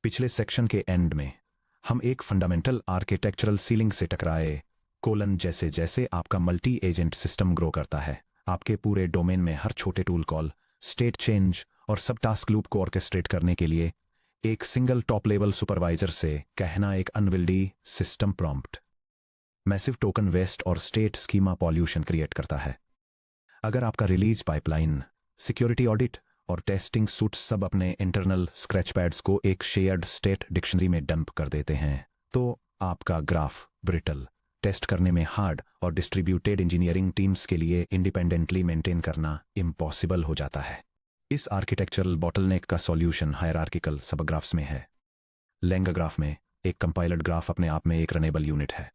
पिछले सेक्शन के एंड में हम एक फंडामेंटल आर्किटेक्चरल सीलिंग से टकराए जैसे जैसे आपका मल्टी एजेंट सिस्टम ग्रो करता है, आपके पूरे डोमेन में हर छोटे टूल कॉल, स्टेट चेंज और सब टास्क लूप को ऑर्केस्ट्रेट करने के लिए एक सिंगल टॉप लेवल सुपरवाइजर से कहना एक unwieldy system prompt massive token waste और स्टेट स्कीमा पॉल्यूशन क्रिएट करता है। अगर आपका रिलीज पाइपलाइन, सिक्योरिटी ऑडिट और टेस्टिंग सूट्स सब अपने इंटरनल स्क्रैच पैड्स को एक शेयर्ड स्टेट डिक्शनरी में डंप कर देते हैं, तो आपका ग्राफ ब्रिटल, टेस्ट करने में हार्ड और डिस्ट्रीब्यूटेड इंजीनियरिंग टीम्स के लिए इंडिपेंडेंटली मेंटेन करना इम्पॉसिबल हो जाता है। इस आर्किटेक्चरल बॉटलनेक का सॉल्यूशन हायरार्किकल सबग्राफ्स में है। लेंगा ग्राफ में एक कंपाइलड ग्राफ अपने आप में एक रनेबल यूनिट है।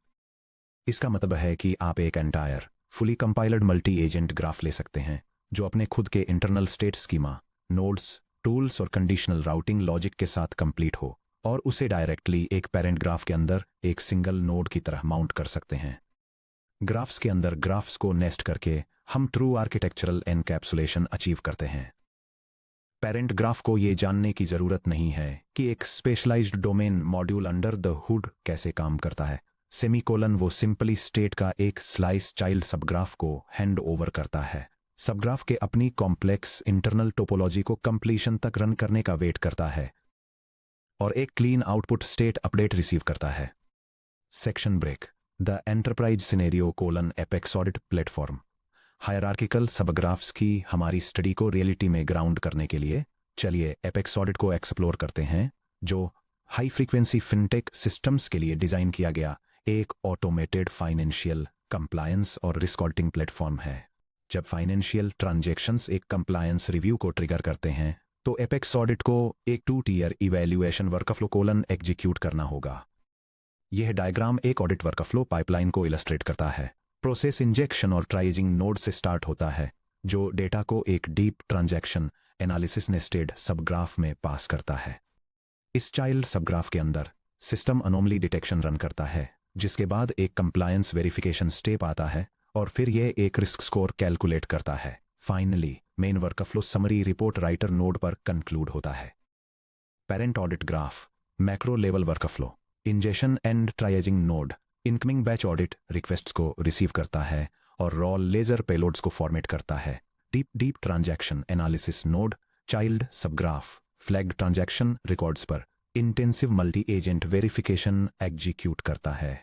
इसका मतलब है कि आप एक entire fully compiled multi agent graph ले सकते हैं जो अपने खुद के internal state schema, nodes, tools और कंडीशनल राउटिंग लॉजिक के साथ कंप्लीट हो और उसे डायरेक्टली एक पेरेंट ग्राफ के अंदर एक सिंगल नोड की तरह माउंट कर सकते हैं। ग्राफ्स के अंदर ग्राफ्स को नेस्ट करके हम ट्रू आर्किटेक्चरल एनकैप्सुलेशन अचीव करते हैं। पेरेंट ग्राफ को यह जानने की जरूरत नहीं है कि एक specialised domain module under the hood कैसे काम करता है। सेमीकोलन वो सिंपली स्टेट का एक स्लाइस चाइल्ड सबग्राफ को हैंड ओवर करता है। सबग्राफ के अपनी कॉम्प्लेक्स इंटरनल टोपोलॉजी को कंप्लीशन तक रन करने का वेट करता है और एक clean output state update receive करता है। Section break. The enterprise scenario apex audit platform. Hierarchical subgraphs की हमारी स्टडी को रियलिटी में ग्राउंड करने के लिए चलिए एपेक्स ऑडिट को एक्सप्लोर करते हैं, जो हाई फ्रीक्वेंसी फिनटेक सिस्टम्स के लिए डिजाइन किया गया एक ऑटोमेटेड फाइनेंशियल कंप्लायंस और रिस्क ऑडिटिंग प्लेटफॉर्म है। जब फाइनेंशियल ट्रांजैक्शंस एक कंप्लायंस रिव्यू को ट्रिगर करते हैं तो एपेक्स ऑडिट को एक 2 टियर इवैल्यूएशन वर्कफ्लो एग्जीक्यूट करना होगा। यह डायग्राम एक ऑडिट वर्कफ्लो पाइपलाइन को इलस्ट्रेट करता है। प्रोसेस इंजेक्शन और ट्राइजिंग नोड से स्टार्ट होता है, जो डेटा को एक deep transaction analysis nested subgraph में पास करता है। इस चाइल्ड सबग्राफ के अंदर सिस्टम अनोमली डिटेक्शन रन करता है, जिसके बाद एक कंप्लायंस वेरिफिकेशन स्टेप आता है और फिर यह एक रिस्क स्कोर कैलकुलेट करता है। Finally main workflow summary report writer node पर कंक्लूड होता है। Parent audit graph, macro level workflow, injection and triaging node incoming batch audit requests को रिसीव करता है और रॉ लेजर पेलोड्स को फॉर्मेट करता है। Deep transaction analysis node child subgraph flagged transaction records पर intensive multi agent verification execute करता है।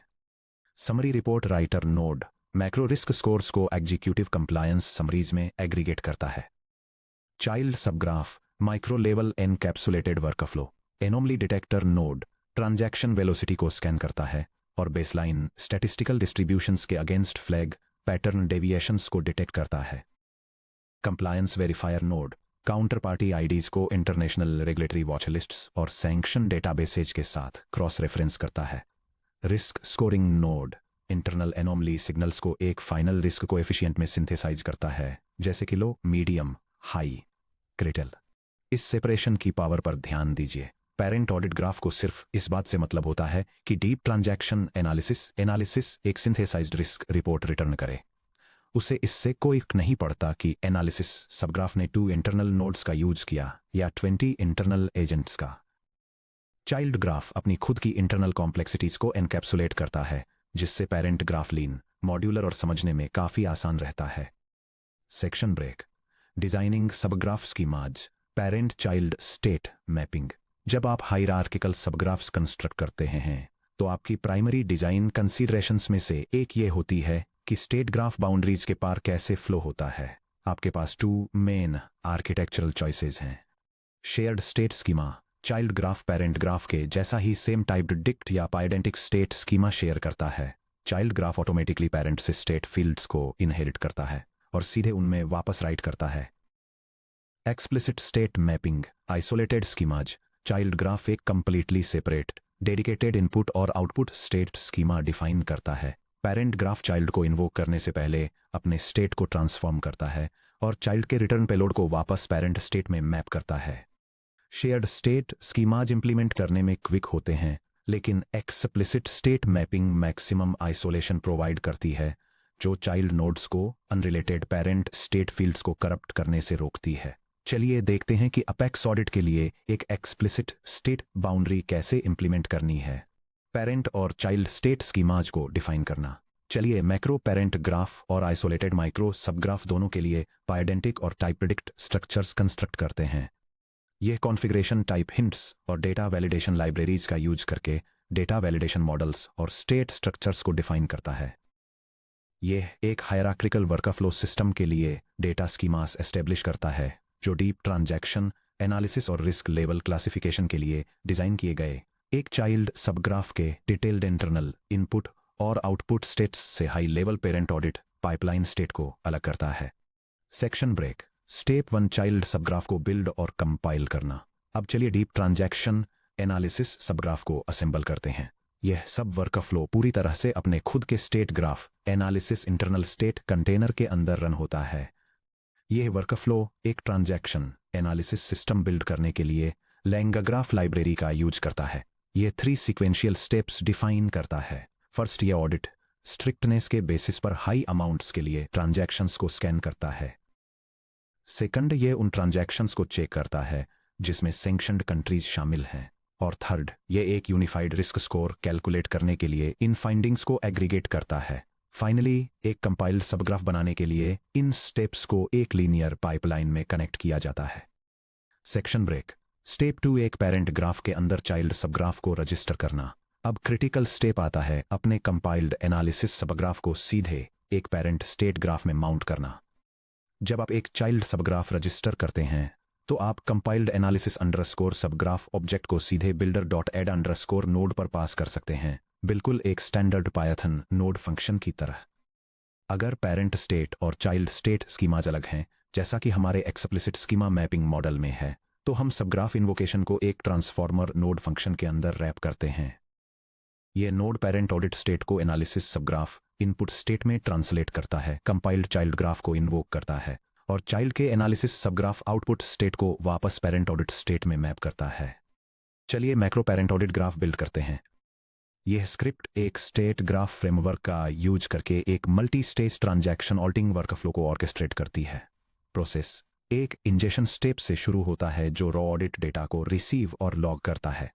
Summary report writer node macro risk scores को एग्जीक्यूटिव कंप्लायंस समरीज में एग्रीगेट करता है। Child subgraph micro level encapsulated workflow anomaly detector node transaction velocity को scan करता है और बेसलाइन स्टैटिस्टिकल डिस्ट्रीब्यूशंस के अगेंस्ट फ्लैग पैटर्न डेविएशंस को डिटेक्ट करता है। Compliance verifier node counter party IDs को इंटरनेशनल रेगुलेटरी वॉच लिस्ट्स और सैंक्शन डेटाबेसेज के साथ क्रॉस रेफरेंस करता है। Risk scoring node internal anomaly signals को एक फाइनल रिस्क कोएफिशिएंट में सिंथेसाइज करता है, जैसे कि लो, मीडियम, हाई, क्रिटिकल। इस सेपरेशन की पावर पर ध्यान दीजिए। पेरेंट ऑडिट ग्राफ को सिर्फ इस बात से मतलब होता है कि डीप ट्रांजैक्शन एनालिसिस एक सिंथेसाइज्ड रिस्क रिपोर्ट रिटर्न करे। उसे इससे कोई नहीं पड़ता कि एनालिसिस सबग्राफ ने 2 इंटरनल नोड्स का यूज किया या 20 इंटरनल एजेंट्स का। चाइल्ड ग्राफ अपनी खुद की इंटरनल कॉम्प्लेक्सिटीज को एनकैप्सुलेट करता है, जिससे पेरेंट ग्राफ लीन, मॉड्यूलर और समझने में काफी आसान रहता है। Section break. Designing subgraph schemas, parent child state mapping. जब आप हायरार्किकल सबग्राफ्स कंस्ट्रक्ट करते हैं तो आपकी प्राइमरी डिजाइन कंसीडरेशंस में से एक ये होती है कि स्टेट ग्राफ बाउंड्रीज के पार कैसे फ्लो होता है। आपके पास 2 मेन आर्किटेक्चरल चॉइसेस हैं। Shared state schema, child graph parent graph के जैसा ही सेम टाइप्ड डिक्ट या पाइडेंटिक स्टेट स्कीमा शेयर करता है। चाइल्ड ग्राफ ऑटोमेटिकली पेरेंट से स्टेट फील्ड्स को इनहेरिट करता है और सीधे उनमें वापस राइट करता है। Explicit state mapping, isolated schemas. Child graph एक कंप्लीटली सेपरेट डेडिकेटेड इनपुट और आउटपुट स्टेट स्कीमा डिफाइन करता है। पेरेंट ग्राफ चाइल्ड को इन्वोक करने से पहले अपने स्टेट को ट्रांसफॉर्म करता है और चाइल्ड के रिटर्न पेलोड को वापस पेरेंट स्टेट में मैप करता है। शेयर्ड स्टेट स्कीमाज इंप्लीमेंट करने में क्विक होते हैं, लेकिन explicit state mapping maximum isolation provide करती है, जो चाइल्ड नोड्स को अनरिलेटेड पेरेंट स्टेट फील्ड्स को करप्ट करने से रोकती है। चलिए देखते हैं कि अपेक्स ऑडिट के लिए एक एक्सप्लिसिट स्टेट बाउंड्री कैसे इंप्लीमेंट करनी है। पेरेंट और चाइल्ड स्टेट स्कीमाज को डिफाइन करना। चलिए मैक्रो पेरेंट ग्राफ और आइसोलेटेड माइक्रो सबग्राफ दोनों के लिए पायडेंटिक और टाइप प्रेडिक्ट स्ट्रक्चर्स कंस्ट्रक्ट करते हैं। यह कॉन्फ़िगरेशन टाइप हिंट्स और डेटा वैलिडेशन लाइब्रेरीज का यूज करके डेटा वैलिडेशन मॉडल्स और स्टेट स्ट्रक्चर्स को डिफाइन करता है। यह एक हायरार्किकल वर्कफ्लो सिस्टम के लिए डेटा स्कीमास एस्टेब्लिश करता है जो डीप ट्रांजैक्शन एनालिसिस और रिस्क लेवल क्लासिफिकेशन के लिए डिजाइन किए गए एक चाइल्ड सबग्राफ के डिटेल्ड इंटरनल इनपुट और आउटपुट स्टेट्स से high level parent audit pipeline state को अलग करता है। Section break. Step 1 child subgraph को बिल्ड और कंपाइल करना। अब चलिए डीप ट्रांजैक्शन एनालिसिस सबग्राफ को असेंबल करते हैं। यह सब वर्कफ्लो पूरी तरह से अपने खुद के state graph analysis internal state container के अंदर रन होता है। यह वर्कफ्लो एक ट्रांजैक्शन एनालिसिस सिस्टम बिल्ड करने के लिए लैंगाग्राफ लाइब्रेरी का यूज करता है। यह 3 सीक्वेंशियल स्टेप्स डिफाइन करता है। फर्स्ट, यह ऑडिट स्ट्रिक्टनेस के बेसिस पर हाई अमाउंट्स के लिए ट्रांजैक्शंस को स्कैन करता है। सेकंड, यह उन ट्रांजैक्शंस को चेक करता है जिसमें सैंक्शनड कंट्रीज शामिल हैं। और थर्ड, यह एक यूनिफाइड रिस्क स्कोर कैलकुलेट करने के लिए इन फाइंडिंग्स को एग्रीगेट करता है। फाइनली, एक कंपाइल्ड सबग्राफ बनाने के लिए इन स्टेप्स को एक लीनियर पाइपलाइन में कनेक्ट किया जाता है। Section break. स्टेप 2 एक पेरेंट ग्राफ के अंदर चाइल्ड सबग्राफ को रजिस्टर करना। अब क्रिटिकल स्टेप आता है अपने कंपाइल्ड एनालिसिस सबग्राफ को सीधे एक पेरेंट स्टेट ग्राफ में माउंट करना। जब आप एक चाइल्ड सबग्राफ रजिस्टर करते हैं तो आप compiled analysis underscore subgraph object को सीधे builder dot add underscore node पर पास कर सकते हैं, बिल्कुल एक स्टैंडर्ड पायथन नोड फंक्शन की तरह। अगर पेरेंट स्टेट और चाइल्ड स्टेट स्कीमाज अलग हैं, जैसा कि हमारे एक्सप्लिसिट स्कीमा मैपिंग मॉडल में है, तो हम सबग्राफ इन्वोकेशन को एक ट्रांसफॉर्मर नोड फंक्शन के अंदर रैप करते हैं। यह नोड पेरेंट ऑडिट स्टेट को एनालिसिस सबग्राफ इनपुट स्टेट में ट्रांसलेट करता है, कंपाइल्ड चाइल्ड ग्राफ को इन्वोक करता है और चाइल्ड के एनालिसिस सबग्राफ आउटपुट स्टेट को वापस पेरेंट ऑडिट स्टेट में मैप करता है। चलिए macro parent audit graph build करते हैं। यह स्क्रिप्ट एक स्टेट ग्राफ फ्रेमवर्क का यूज करके एक मल्टी स्टेज ट्रांजैक्शन ऑल्टिंग वर्कफ्लो को ऑर्केस्ट्रेट करती है। प्रोसेस एक इंजेक्शन स्टेप से शुरू होता है जो रॉ ऑडिट डेटा को रिसीव और लॉग करता है।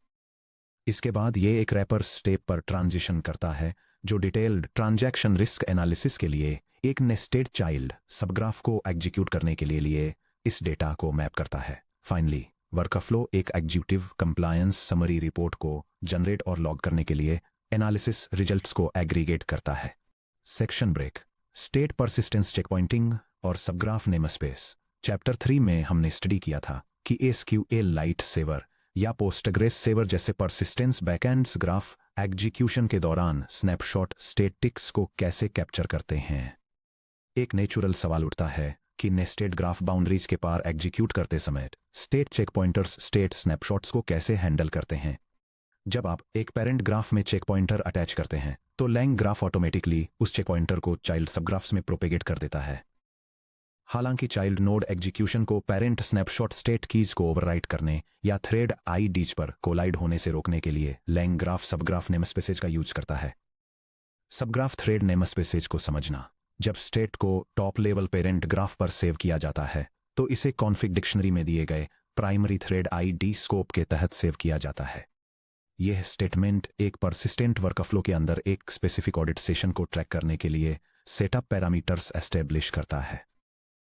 इसके बाद यह एक रैपर स्टेप पर ट्रांजिशन करता है जो डिटेल्ड ट्रांजैक्शन रिस्क एनालिसिस के लिए एक नेस्टेड चाइल्ड सबग्राफ को एग्जीक्यूट करने के लिए इस डेटा को मैप करता है। फाइनली वर्कफ्लो एक एग्जीक्यूटिव कंप्लायंस समरी रिपोर्ट को जनरेट और लॉग करने के लिए एनालिसिस रिजल्ट्स को एग्रीगेट करता है। Section break. State persistence checkpointing और सबग्राफ नेमस्पेस। चैप्टर 3 में हमने स्टडी किया था कि एसक्यूएल लाइट सेवर या पोस्टग्रेस सेवर जैसे परसिस्टेंस बैकएंड्स ग्राफ एग्जीक्यूशन के दौरान स्नैपशॉट स्टेटिक्स को कैसे कैप्चर करते हैं। एक नेचुरल सवाल उठता है कि नेस्टेड ग्राफ बाउंड्रीज के पार एग्जीक्यूट करते समय state checkpointers state snapshots को कैसे हैंडल करते हैं। जब आप एक पेरेंट ग्राफ में चेक पॉइंटर अटैच करते हैं तो लैंग ग्राफ ऑटोमेटिकली उस चेक पॉइंटर को चाइल्ड सबग्राफ्स में प्रोपेगेट कर देता है। हालांकि चाइल्ड नोड एग्जीक्यूशन को पेरेंट स्नैपशॉट स्टेट कीज को ओवरराइट करने या थ्रेड आईडीज पर कोलाइड होने से रोकने के लिए लैंग ग्राफ सबग्राफ नेमस्पेसेज का यूज करता है। सबग्राफ थ्रेड नेमस्पेसेज को समझना। जब स्टेट को टॉप लेवल पेरेंट ग्राफ पर सेव किया जाता है तो इसे कॉन्फिग डिक्शनरी में दिए गए प्राइमरी थ्रेड आईडी स्कोप के तहत सेव किया जाता है। यह स्टेटमेंट एक परसिस्टेंट वर्कफ्लो के अंदर एक स्पेसिफिक ऑडिट सेशन को ट्रैक करने के लिए सेटअप पैरामीटर्स एस्टेब्लिश करता है।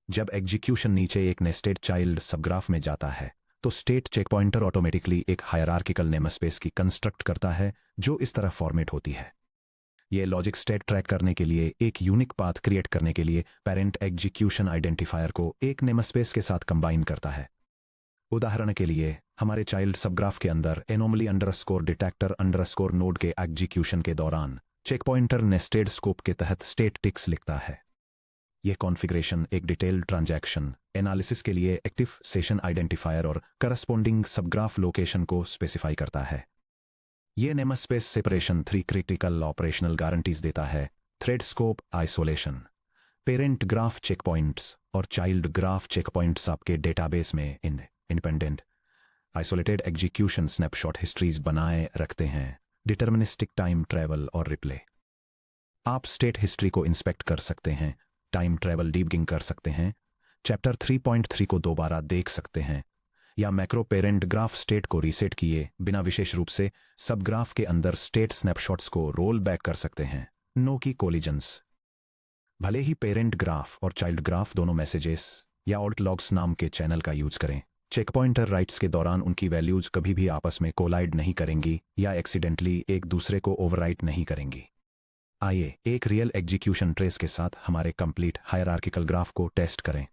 जब एग्जीक्यूशन नीचे एक नेस्टेड चाइल्ड सबग्राफ में जाता है तो स्टेट चेक पॉइंटर ऑटोमेटिकली एक हायरार्किकल नेमस्पेस की कंस्ट्रक्ट करता है जो इस तरह फॉर्मेट होती है। यह लॉजिक स्टेट ट्रैक करने के लिए एक यूनिक पाथ क्रिएट करने के लिए पेरेंट एग्जीक्यूशन आइडेंटिफायर को एक नेमस्पेस के साथ कंबाइन करता है। उदाहरण के लिए हमारे चाइल्ड सबग्राफ के अंदर anomaly underscore detector underscore node के एग्जीक्यूशन के दौरान चेक पॉइंटर नेस्टेड स्कोप के तहत स्टेट टिक्स लिखता है। यह कॉन्फ़िगरेशन एक डिटेल्ड ट्रांजैक्शन एनालिसिस के लिए एक्टिव सेशन आइडेंटिफायर और करस्पॉन्डिंग सबग्राफ लोकेशन को स्पेसिफाई करता है। यह namespace separation 3 critical operational guarantees देता है: thread scope isolation, parent graph check points और चाइल्ड ग्राफ चेक पॉइंट्स आपके डेटाबेस में independent isolated execution snapshot histories बनाए रखते हैं, डिटर्मिनिस्टिक टाइम ट्रैवल और रिप्ले। आप स्टेट हिस्ट्री को इंस्पेक्ट कर सकते हैं, टाइम ट्रैवल डीबगिंग कर सकते हैं, चैप्टर 3.3 को दोबारा देख सकते हैं, या मैक्रो पेरेंट ग्राफ स्टेट को रीसेट किए बिना विशेष रूप से सब ग्राफ के अंदर स्टेट स्नैपशॉट्स को रोल बैक कर सकते हैं। नो की कोलिजन्स। भले ही पेरेंट ग्राफ और चाइल्ड ग्राफ दोनों मैसेजेस या ऑल्ट लॉग्स नाम के चैनल का यूज करें, चेक पॉइंटर राइट्स के दौरान उनकी वैल्यूज कभी भी आपस में कोलाइड नहीं करेंगी या एक्सीडेंटली एक दूसरे को ओवरराइट नहीं करेंगी। आइए एक रियल एग्जीक्यूशन ट्रेस के साथ हमारे कंप्लीट हायरार्किकल ग्राफ को टेस्ट करें।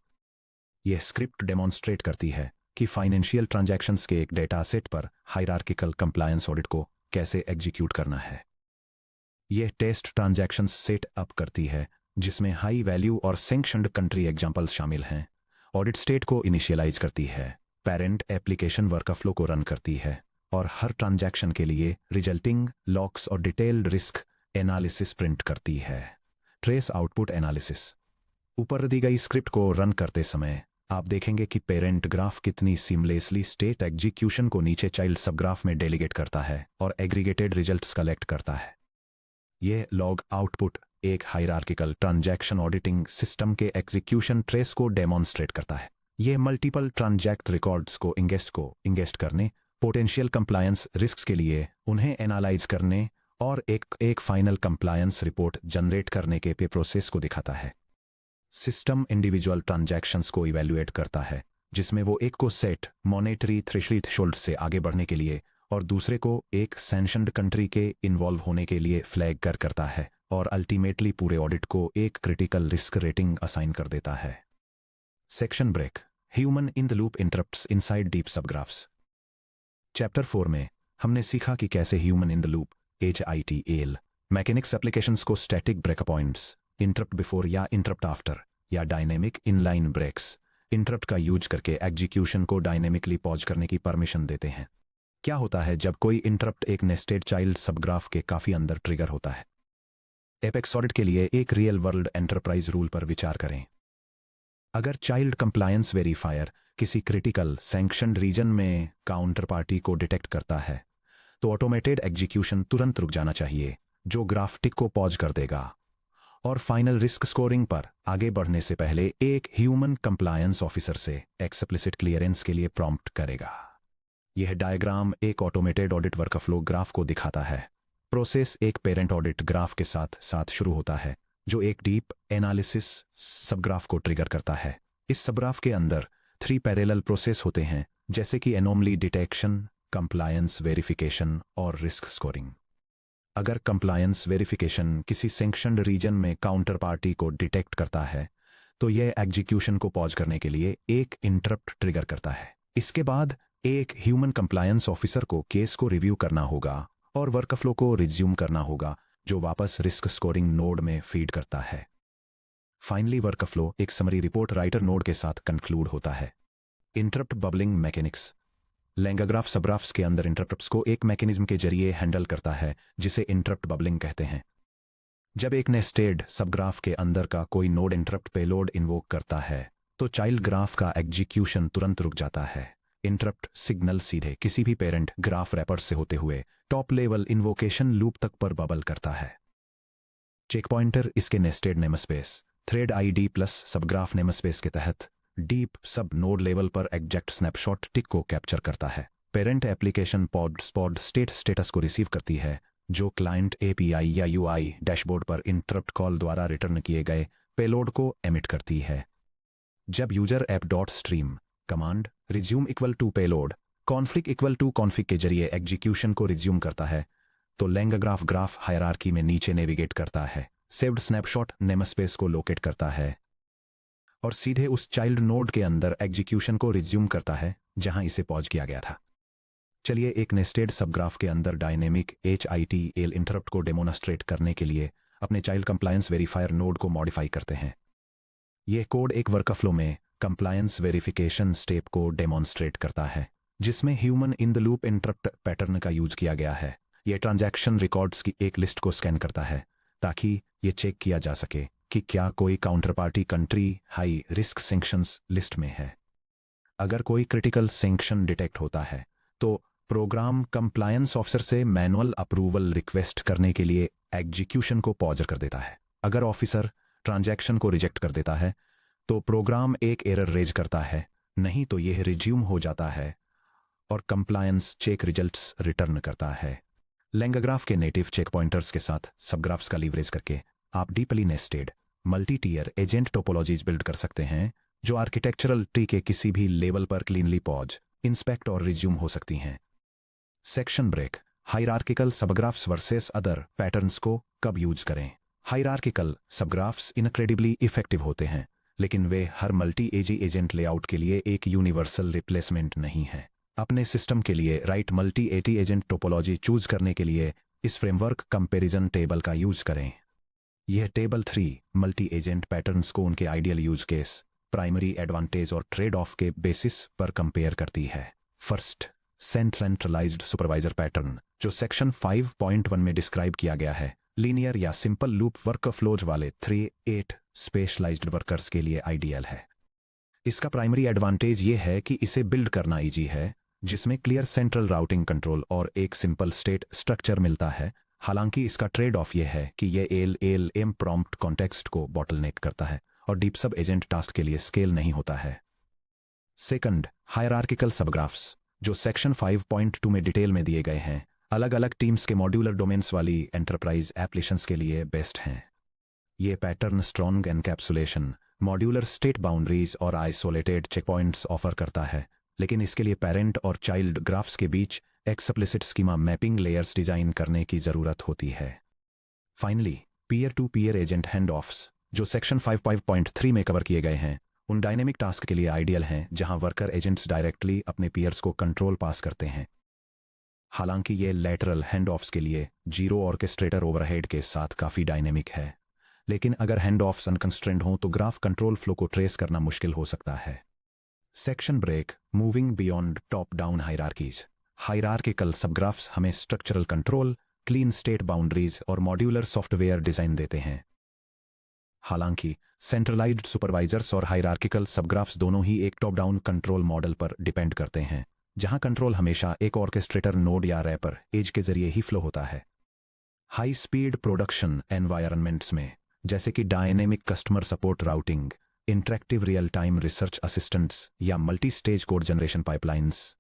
यह स्क्रिप्ट डेमोन्स्ट्रेट करती है कि फाइनेंशियल ट्रांजैक्शंस के एक डेटा सेट पर हायरार्किकल कंप्लायंस ऑडिट को कैसे एग्जीक्यूट करना है। यह टेस्ट ट्रांजैक्शंस सेट अप करती है जिसमें हाई वैल्यू और सैंक्शन्ड कंट्री एग्जांपल्स शामिल हैं। ऑडिट स्टेट को इनिशियलाइज करती है, पेरेंट एप्लीकेशन वर्कफ्लो को रन करती है और हर ट्रांजैक्शन के लिए रिजल्टिंग लॉक्स और डिटेल्ड रिस्क एनालिसिस प्रिंट करती है। Trace output analysis. ऊपर दी गई स्क्रिप्ट को रन करते समय आप देखेंगे कि पेरेंट ग्राफ कितनी सीमलेसली स्टेट एग्जीक्यूशन को नीचे चाइल्ड सबग्राफ में डेलीगेट करता है और एग्रीगेटेड रिजल्ट्स कलेक्ट करता है। यह लॉग आउटपुट एक हायरार्किकल ट्रांजैक्शन ऑडिटिंग सिस्टम के एग्जीक्यूशन ट्रेस को डेमोन्स्ट्रेट करता है। यह मल्टीपल ट्रांजैक्ट रिकॉर्ड्स को इंगेस्ट करने, पोटेंशियल कंप्लायंस रिस्क्स के लिए उन्हें एनालाइज करने और एक फाइनल कंप्लायंस रिपोर्ट जनरेट करने के प्रोसेस को दिखाता है। सिस्टम इंडिविजुअल ट्रांजैक्शंस को इवैल्यूएट करता है, जिसमें वो एक को सेट मॉनेटरी थ्रेशोल्ड से आगे बढ़ने के लिए और दूसरे को एक सैंक्शन्ड कंट्री के इन्वॉल्व होने के लिए फ्लैग करता है और अल्टीमेटली पूरे ऑडिट को एक क्रिटिकल रिस्क रेटिंग असाइन कर देता है। Section break. Human in the loop interrupts inside deep subgraphs. Chapter 4 में हमने सीखा कि कैसे human in the loop HITL mechanics applications को static break points, interrupt before या इंटरप्ट आफ्टर या डायनेमिक इनलाइन ब्रेक्स इंटरप्ट का यूज करके एग्जीक्यूशन को डायनेमिकली पॉज करने की परमिशन देते हैं। क्या होता है जब कोई इंटरप्ट एक नेस्टेड चाइल्ड सबग्राफ के काफी अंदर ट्रिगर होता है? एपेक्स ऑडिट के लिए एक रियल वर्ल्ड एंटरप्राइज रूल पर विचार करें। अगर चाइल्ड कंप्लायंस वेरीफायर किसी क्रिटिकल सैंक्शन्ड रीजन में काउंटर पार्टी को डिटेक्ट करता है, तो ऑटोमेटेड एग्जीक्यूशन तुरंत रुक जाना चाहिए, जो ग्राफ टिक को पॉज कर देगा और फाइनल रिस्क स्कोरिंग पर आगे बढ़ने से पहले एक ह्यूमन कंप्लायंस ऑफिसर से एक्सप्लिसिट क्लियरेंस के लिए प्रॉम्प्ट करेगा। यह डायग्राम एक ऑटोमेटेड ऑडिट वर्कफ्लो ग्राफ को दिखाता है। प्रोसेस एक पेरेंट ऑडिट ग्राफ के साथ साथ शुरू होता है, जो एक डीप एनालिसिस सबग्राफ को ट्रिगर करता है। इस सबग्राफ के अंदर 3 पैरेलल प्रोसेस होते हैं, जैसे कि एनोमली डिटेक्शन, कंप्लायंस वेरिफिकेशन और रिस्क स्कोरिंग। अगर कंप्लायंस वेरिफिकेशन किसी सैंक्शन्ड रीजन में काउंटर पार्टी को डिटेक्ट करता है, तो यह एग्जीक्यूशन को पॉज करने के लिए एक इंटरप्ट ट्रिगर करता है। इसके बाद एक ह्यूमन कंप्लायंस ऑफिसर को केस को रिव्यू करना होगा और वर्कफ्लो को रिज्यूम करना होगा, जो वापस रिस्क स्कोरिंग नोड में फीड करता है। फाइनली वर्कफ्लो एक समरी रिपोर्ट राइटर नोड के साथ कंक्लूड होता है। Interrupt bubbling mechanics. LangGraph subgraphs के अंदर इंटरप्ट्स को एक मैकेनिज्म के जरिए हैंडल करता है, जिसे इंटरप्ट बबलिंग कहते हैं। जब एक नेस्टेड सबग्राफ के अंदर का कोई नोड इंटरप्ट पेलोड इन्वोक करता है, तो चाइल्ड ग्राफ का एग्जीक्यूशन तुरंत रुक जाता है। इंटरप्ट सिग्नल सीधे किसी भी पेरेंट ग्राफ रैपर से होते हुए टॉप लेवल इन्वोकेशन लूप तक पर बबल करता है। चेक पॉइंटर इसके nested namespace thread ID plus subgraph namespace के तहत डीप सब नोड लेवल पर एग्जैक्ट स्नैपशॉट टिक को कैप्चर करता है। पेरेंट एप्लीकेशन पॉड स्टेटस को रिसीव करती है, जो क्लाइंट API या UI डैशबोर्ड पर इंटरप्ट कॉल द्वारा रिटर्न किए गए पेलोड को एमिट करती है। जब user app dot stream command resume equal to payload conflict equal to conflict के जरिए एग्जीक्यूशन को रिज्यूम करता है, तो लैंगाग्राफ ग्राफ हायरार्की में नीचे नेविगेट करता है, सेव्ड स्नैपशॉट नेमस्पेस को लोकेट करता है और सीधे उस चाइल्ड नोड के अंदर एग्जीक्यूशन को रिज्यूम करता है जहां इसे पॉज किया गया था। चलिए एक नेस्टेड सबग्राफ के अंदर डायनेमिक HITL इंटरप्ट को डेमोन्स्ट्रेट करने के लिए अपने चाइल्ड कंप्लायंस वेरीफायर नोड को मॉडिफाई करते हैं। यह कोड एक वर्कफ्लो में कंप्लायंस वेरिफिकेशन स्टेप को डेमोन्स्ट्रेट करता है, जिसमें human in the loop interrupt pattern का यूज किया गया है। यह ट्रांजैक्शन रिकॉर्ड्स की एक लिस्ट को स्कैन करता है ताकि यह चेक किया जा सके कि क्या कोई counterparty country high risk sanctions list में है। अगर कोई क्रिटिकल सैंक्शन डिटेक्ट होता है, तो प्रोग्राम कंप्लायंस ऑफिसर से मैनुअल अप्रूवल रिक्वेस्ट करने के लिए एग्जीक्यूशन को पॉज कर देता है। अगर ऑफिसर ट्रांजैक्शन को रिजेक्ट कर देता है, तो प्रोग्राम एक एरर रेज करता है, नहीं तो यह रिज्यूम हो जाता है और कंप्लायंस चेक रिजल्ट्स रिटर्न करता है। लैंग्राफ के नेटिव चेक पॉइंटर्स के साथ सबग्राफ्स का लीवरेज करके आप deeply nested multi tier agent topologies build कर सकते हैं, जो आर्किटेक्चरल ट्री के किसी भी लेवल पर क्लीनली पॉज, इंस्पेक्ट और रिज्यूम हो सकती हैं। Section break. Hierarchical subgraphs versus other patterns को कब यूज करें? हायरार्किकल सबग्राफ्स इनक्रेडिबली इफेक्टिव होते हैं, लेकिन वे हर मल्टी एजी एजेंट लेआउट के लिए एक यूनिवर्सल रिप्लेसमेंट नहीं है। अपने सिस्टम के लिए right multi eighty agent topology choose करने के लिए इस फ्रेमवर्क कंपैरिजन टेबल का यूज करें। यह टेबल 3 मल्टी एजेंट पैटर्न्स को उनके ideal use case, primary advantage और ट्रेड ऑफ के बेसिस पर कंपेयर करती है। फर्स्ट, सेंट्रलाइज्ड सुपरवाइजर पैटर्न, जो सेक्शन 5.1 में डिस्क्राइब किया गया है, लीनियर या सिंपल लूप वर्क फ्लोज वाले 3-8 स्पेशलाइज्ड वर्कर्स के लिए आइडियल है। इसका प्राइमरी एडवांटेज ये है कि इसे बिल्ड करना इजी है, जिसमें क्लियर सेंट्रल राउटिंग कंट्रोल और एक सिंपल स्टेट स्ट्रक्चर मिलता है। हालांकि इसका ट्रेड ऑफ यह है कि यह एल प्रॉम्प्ट कॉन्टेक्स्ट को बॉटलनेक करता है और डीप सब एजेंट टास्क के लिए स्केल नहीं होता है। सेकंड, हायरार्किकल सबग्राफ्स, जो सेक्शन 5.2 में डिटेल में दिए गए हैं, अलग अलग टीम्स के मॉड्यूलर डोमेन्स वाली एंटरप्राइज एप्लीकेशंस के लिए बेस्ट हैं। ये pattern strong encapsulation, modular state boundaries और आइसोलेटेड चेकपॉइंट्स ऑफर करता है, लेकिन इसके लिए पेरेंट और चाइल्ड ग्राफ्स के बीच explicit schema mapping layers design करने की जरूरत होती है। Finally, peer to peer agent hand offs, जो सेक्शन 5.3 में कवर किए गए हैं, उन डायनेमिक टास्क के लिए आइडियल हैं जहां वर्कर एजेंट्स डायरेक्टली अपने पीयर्स को कंट्रोल पास करते हैं। हालांकि ये लैटरल हैंड ऑफ्स के लिए जीरो ऑर्केस्ट्रेटर ओवरहेड के साथ काफी डायनेमिक है, लेकिन अगर हैंड ऑफ्स अनकंस्ट्रेंड हों तो ग्राफ कंट्रोल फ्लो को ट्रेस करना मुश्किल हो सकता है। Section break. Moving beyond top down hierarchies. Hierarchical subgraphs हमें structural control, clean state boundaries और मॉड्यूलर सॉफ्टवेयर डिजाइन देते हैं। हालांकि सेंट्रलाइज्ड सुपरवाइजर्स और हायरार्किकल सबग्राफ्स दोनों ही एक टॉप डाउन कंट्रोल मॉडल पर डिपेंड करते हैं, जहां कंट्रोल हमेशा एक ऑर्केस्ट्रेटर नोड या रैपर एज के जरिए ही फ्लो होता है। हाई स्पीड प्रोडक्शन एनवायरनमेंट्स में, जैसे कि dynamic customer support routing, interactive real time research assistants या multi stage code generation pipelines,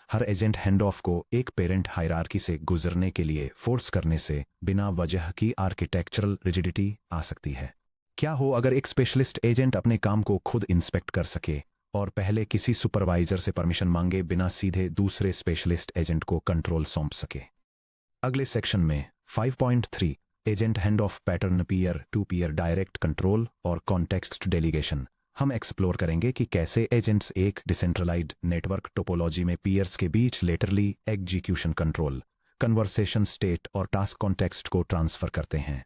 हर एजेंट हैंड ऑफ को एक पेरेंट हायरार्की से गुजरने के लिए फोर्स करने से बिना वजह की आर्किटेक्चरल रिजिडिटी आ सकती है। क्या हो अगर एक स्पेशलिस्ट एजेंट अपने काम को खुद इंस्पेक्ट कर सके और पहले किसी सुपरवाइजर से परमिशन मांगे बिना सीधे दूसरे स्पेशलिस्ट एजेंट को कंट्रोल सौंप सके? अगले सेक्शन में 5.3 agent hand off pattern, peer to peer direct control और कॉन्टेक्स्ट डेलीगेशन, हम एक्सप्लोर करेंगे कि कैसे एजेंट्स एक डिसेंट्रलाइज्ड नेटवर्क टोपोलॉजी में पीयर्स के बीच laterally execution control, conversation state और टास्क कॉन्टेक्स्ट को ट्रांसफर करते हैं।